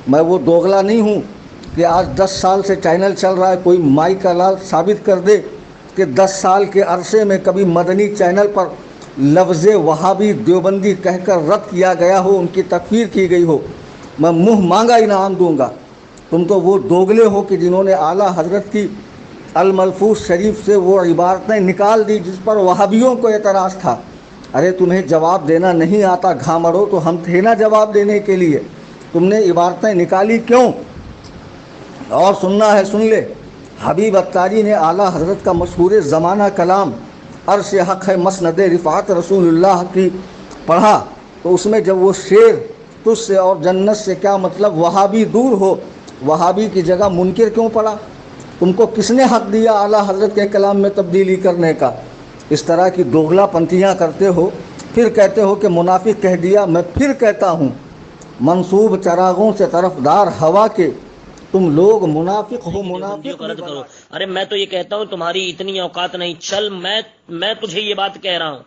میں وہ دوغلا نہیں ہوں کہ آج 10 سال سے چینل چل رہا ہے، کوئی مائی کا لال ثابت کر دے کہ 10 سال کے عرصے میں کبھی مدنی چینل پر لفظ وہابی دیوبندی کہہ کر رد کیا گیا ہو، ان کی تکفیر کی گئی ہو، میں منہ مانگا انعام دوں گا۔ تم تو وہ دوغلے ہو کہ جنہوں نے اعلیٰ حضرت کی الملفوظ شریف سے وہ عبارتیں نکال دی جس پر وہابیوں کو اعتراض تھا۔ ارے تمہیں جواب دینا نہیں آتا گھامڑو، تو ہم تھے نا جواب دینے کے لیے، تم نے عبارتیں نکالی کیوں؟ اور سننا ہے سن لے، حبیب اتاری نے اعلیٰ حضرت کا مشہور زمانہ کلام عرش حق ہے مسند رفعت رسول اللہ کی پڑھا، تو اس میں جب وہ شعر تجھ سے اور جنت سے کیا مطلب وہابی دور ہو، وہابی کی جگہ منکر کیوں پڑا؟ تم کو کس نے حق دیا اعلیٰ حضرت کے کلام میں تبدیلی کرنے کا؟ اس طرح کی دوغلا پنتیاں کرتے ہو، پھر کہتے ہو کہ منافق کہہ دیا۔ میں پھر کہتا ہوں، منصوب چراغوں سے طرفدار ہوا کے تم لوگ منافق ہو، دیوبندیوں منافق کا بھی رد کرو۔ بنا۔ ارے میں تو یہ کہتا ہوں تمہاری اتنی اوقات نہیں، چل میں تجھے یہ بات کہہ رہا ہوں،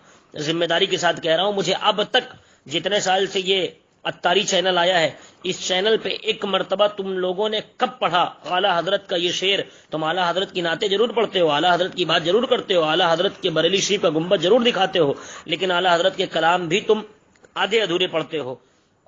ذمہ داری کے ساتھ کہہ رہا ہوں، مجھے اب تک جتنے سال سے یہ اتاری چینل آیا ہے، اس چینل پہ ایک مرتبہ تم لوگوں نے کب پڑھا اعلیٰ حضرت کا یہ شعر؟ تم اعلیٰ حضرت کی نعتیں ضرور پڑھتے ہو، اعلیٰ حضرت کی بات ضرور کرتے ہو، اعلیٰ حضرت کے بریلی شریف کا گنبد ضرور دکھاتے ہو، لیکن اعلیٰ حضرت کے کلام بھی تم آدھے ادھورے پڑھتے ہو۔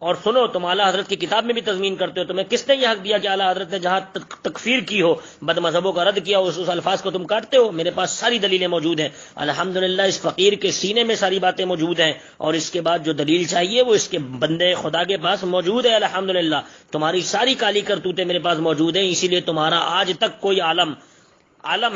اور سنو، تم اعلیٰ حضرت کی کتاب میں بھی تضمین کرتے ہو، تمہیں کس نے یہ حق دیا کہ اعلیٰ حضرت نے جہاں تکفیر کی ہو، بد مذہبوں کا رد کیا ہو، اس الفاظ کو تم کاٹتے ہو؟ میرے پاس ساری دلیلیں موجود ہیں الحمدللہ، اس فقیر کے سینے میں ساری باتیں موجود ہیں، اور اس کے بعد جو دلیل چاہیے وہ اس کے بندے خدا کے پاس موجود ہے الحمدللہ۔ تمہاری ساری کالی کرتوتیں میرے پاس موجود ہیں، اسی لیے تمہارا آج تک کوئی عالم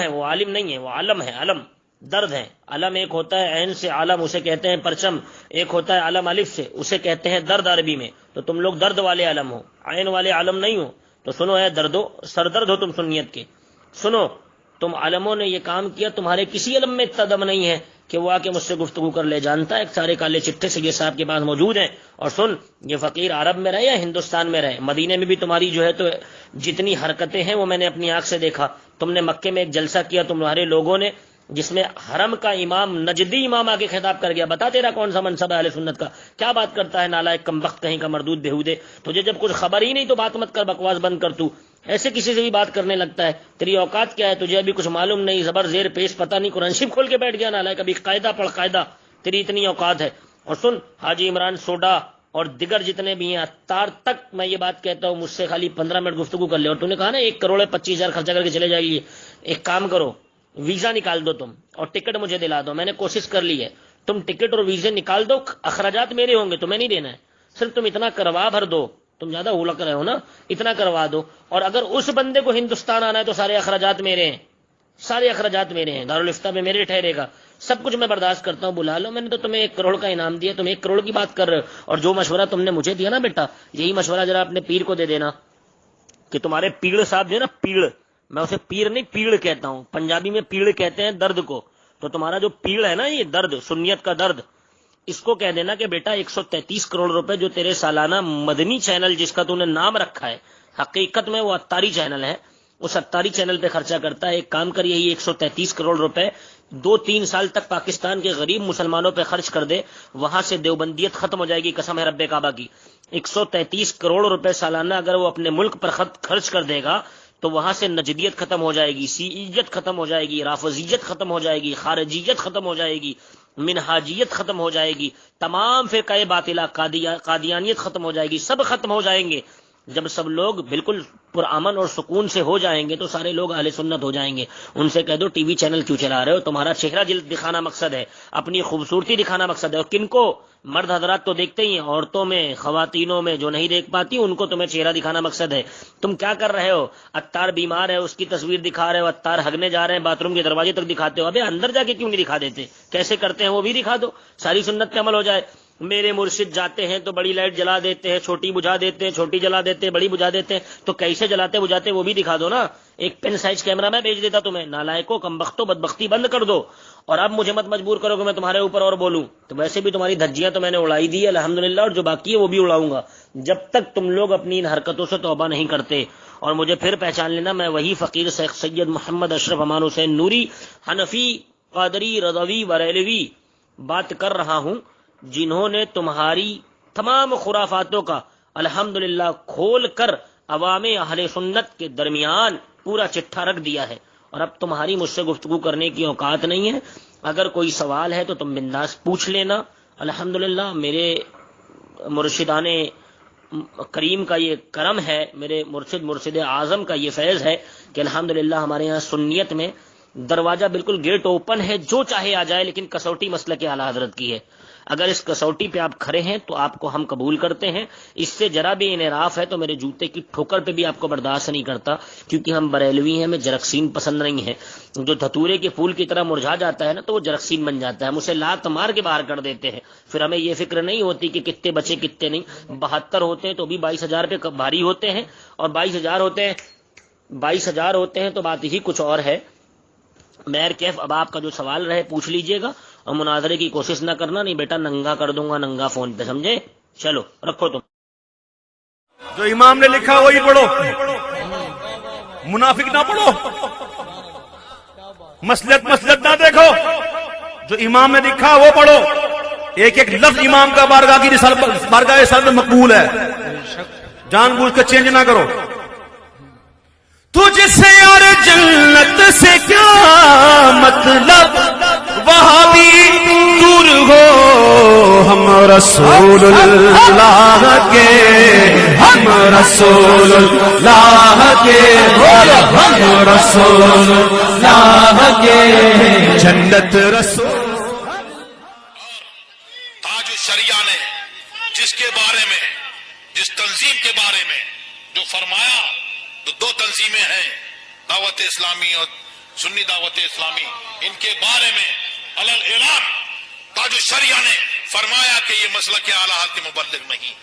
ہے، وہ عالم نہیں ہے، وہ عالم ہے، علم درد ہے۔ علم ایک ہوتا ہے عین سے عالم، اسے کہتے ہیں پرچم، ایک ہوتا ہے علم الف سے، اسے کہتے ہیں درد عربی میں، تو تم لوگ درد والے علم ہو، عین والے علم نہیں ہو۔ تو سنو اے دردو، سردرد ہو تم سنیت کے، سنو، تم علموں نے یہ کام کیا، تمہارے کسی علم میں اتنا دم نہیں ہے کہ وہ آ کے مجھ سے گفتگو کر لے، جانتا ہے سارے کالے چٹھے سے یہ صاحب کے پاس موجود ہیں۔ اور سن، یہ فقیر عرب میں رہے یا ہندوستان میں رہے، مدینے میں بھی تمہاری جو ہے تو جتنی حرکتیں ہیں وہ میں نے اپنی آنکھ سے دیکھا۔ تم نے مکے میں ایک جلسہ کیا تمہارے لوگوں نے، جس میں حرم کا امام، نجدی امام آگے خطاب کر گیا، بتا تیرا کون سا منصب ہے اہل سنت کا، کیا بات کرتا ہے نالائق کمبخت کہیں کا مردود بےہودے، تجھے جب کچھ خبر ہی نہیں تو بات مت کر، بکواس بند کر، تو ایسے کسی سے بھی بات کرنے لگتا ہے، تیری اوقات کیا ہے، تجھے ابھی کچھ معلوم نہیں، زبر زیر پیش پتہ نہیں، قرآن شریف کھول کے بیٹھ گیا نالائق، ابھی قاعدہ پڑھ قاعدہ، تیری اتنی اوقات ہے۔ اور سن، حاجی عمران سوڈا اور دیگر جتنے بھی ہیں، اتار تک میں یہ بات کہتا ہوں، مجھ سے خالی 15 منٹ گفتگو کر لے، اور تو نے کہا نا 1,25,00,000 خرچہ کر کے چلے جائیے، ایک کام کرو، ویزا نکال دو تم اور ٹکٹ مجھے دلا دو، میں نے کوشش کر لی ہے، تم ٹکٹ اور ویزے نکال دو، اخراجات میرے ہوں گے، تمہیں نہیں دینا ہے، صرف تم اتنا کروا بھر دو، تم زیادہ ہولک رہے ہو نا، اتنا کروا دو، اور اگر اس بندے کو ہندوستان آنا ہے تو سارے اخراجات میرے ہیں، سارے اخراجات میرے ہیں، دارالفتہ میں میرے ٹھہرے گا، سب کچھ میں برداشت کرتا ہوں، بلا لو، میں نے تو تمہیں 1 کروڑ کا انعام دیا، تم 1 کروڑ کی بات کر رہے ہو، اور جو مشورہ تم نے مجھے دیا نا بیٹا، یہی مشورہ ذرا اپنے پیر کو دے دینا، کہ تمہارے پیڑ صاحب جو ہے نا، پیڑ، میں اسے پیر نہیں پیڑ کہتا ہوں، پنجابی میں پیڑ کہتے ہیں درد کو، تو تمہارا جو پیڑ ہے نا، یہ درد، سنیت کا درد، اس کو کہہ دینا کہ بیٹا 133 کروڑ روپے جو تیرے سالانہ مدنی چینل جس کا تو نے نام رکھا ہے، حقیقت میں وہ اتاری چینل ہے، اس اتاری چینل پہ خرچہ کرتا ہے، ایک کام کر، یہی 133 کروڑ روپے 2-3 سال تک پاکستان کے غریب مسلمانوں پہ خرچ کر دے، وہاں سے دیوبندیت ختم ہو جائے گی، قسم ہے رب کعبہ کی۔ 133 کروڑ روپے سالانہ اگر وہ اپنے ملک پر خرچ کر دے گا تو وہاں سے نجدیت ختم ہو جائے گی، سیعیت ختم ہو جائے گی، رافضیت ختم ہو جائے گی، خارجیت ختم ہو جائے گی، منہاجیت ختم ہو جائے گی، تمام فرقہ باطلہ، قادیانیت ختم ہو جائے گی، سب ختم ہو جائیں گے۔ جب سب لوگ بالکل پرامن اور سکون سے ہو جائیں گے تو سارے لوگ اہل سنت ہو جائیں گے۔ ان سے کہہ دو ٹی وی چینل کیوں چلا رہے ہو، تمہارا چہرہ جلد دکھانا مقصد ہے، اپنی خوبصورتی دکھانا مقصد ہے، اور کن کو؟ مرد حضرات تو دیکھتے ہی ہیں، عورتوں میں، خواتینوں میں جو نہیں دیکھ پاتی ان کو تمہیں چہرہ دکھانا مقصد ہے۔ تم کیا کر رہے ہو؟ اتار بیمار ہے اس کی تصویر دکھا رہے ہو، اتار ہگنے جا رہے ہیں باتھ روم کے دروازے تک دکھاتے ہو، ابے اندر جا کے کیوں نہیں دکھا دیتے؟ کیسے کرتے ہیں وہ بھی دکھا دو، ساری سنت پہ عمل ہو جائے۔ میرے مرشد جاتے ہیں تو بڑی لائٹ جلا دیتے ہیں، چھوٹی بجھا دیتے ہیں، چھوٹی جلا دیتے ہیں، بڑی بجھا دیتے ہیں، تو کیسے جلاتے بجھاتے وہ بھی دکھا دو نا، ایک پین سائز کیمرہ میں بھیج دیتا تمہیں، نالائکو، کمبختو، بدبختی بند کر دو، اور اب مجھے مت مجبور کرو کہ میں تمہارے اوپر اور بولوں، تو ویسے بھی تمہاری دھجیاں تو میں نے اڑائی دی الحمدللہ، اور جو باقی ہے وہ بھی اڑاؤں گا، جب تک تم لوگ اپنی ان حرکتوں سے توبہ نہیں کرتے۔ اور مجھے پھر پہچان لینا، میں وہی فقیر شیخ سید محمد اشرف امان حسین نوری، حنفی، قادری، رضوی، بریلوی بات کر رہا ہوں، جنہوں نے تمہاری تمام خرافاتوں کا الحمدللہ کھول کر عوام اہل سنت کے درمیان پورا چٹھا رکھ دیا ہے، اور اب تمہاری مجھ سے گفتگو کرنے کی اوقات نہیں ہے. اگر کوئی سوال ہے تو تم بنداس پوچھ لینا. الحمدللہ میرے مرشدان کریم کا یہ کرم ہے، میرے مرشد اعظم کا یہ فیض ہے کہ الحمدللہ ہمارے یہاں سنیت میں دروازہ بالکل گیٹ اوپن ہے، جو چاہے آ جائے، لیکن کسوٹی مسلک اعلیٰ حضرت کی ہے. اگر اس کسوٹی پہ آپ کھڑے ہیں تو آپ کو ہم قبول کرتے ہیں. اس سے ذرا بھی انحراف ہے تو میرے جوتے کی ٹھوکر پہ بھی آپ کو برداشت نہیں کرتا، کیونکہ ہم بریلوی ہیں، ہمیں جرکسین پسند نہیں ہے. جو دھتورے کے پھول کی طرح مرجھا جاتا ہے نا تو وہ جرکسین بن جاتا ہے، ہم اسے لات مار کے باہر کر دیتے ہیں. پھر ہمیں یہ فکر نہیں ہوتی کہ کتنے بچے کتنے نہیں. 72 ہوتے ہیں تو بھی 22,000 پہ بھاری ہوتے ہیں، اور 22,000 ہوتے ہیں تو بات ہی کچھ اور ہے. میر کیف اب آپ کا جو سوال رہے پوچھ لیجئے گا، اور مناظرے کی کوشش نہ کرنا، نہیں بیٹا ننگا کر دوں گا ننگا فون پہ، سمجھے؟ چلو رکھو تم. جو امام نے لکھا وہی پڑھو، منافق نہ پڑھو، مسلط نہ دیکھو. جو امام نے لکھا وہ پڑھو. ایک ایک لفظ امام کا بارگاہ رسالت میں مقبول ہے، جان بوجھ کر چینج نہ کرو. تجھ سے اور جنت سے کیا مطلب، وہاں بھی دور ہو ہم رسول اللہ کے، ہم رسول اللہ کے، ہم رسول اللہ کے، جنت رسول. تاج الشریعہ نے جس کے بارے میں، جس تنظیم کے بارے میں جو فرمایا، تو 2 تنظیمیں ہیں، دعوت اسلامی اور سنی دعوت اسلامی، ان کے بارے میں علل اعلان تاج الشریعہ نے فرمایا کہ یہ مسلک اعلیٰ حضرت کے مبلغ نہیں ہے.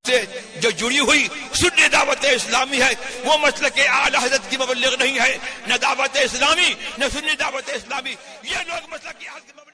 سے جو جڑی ہوئی سنی دعوت اسلامی ہے وہ مسلک اعلیٰ حضرت کی مبلغ نہیں ہے. نہ دعوت اسلامی نہ سنی دعوت اسلامی، یہ لوگ مسلک اعلیٰ حضرت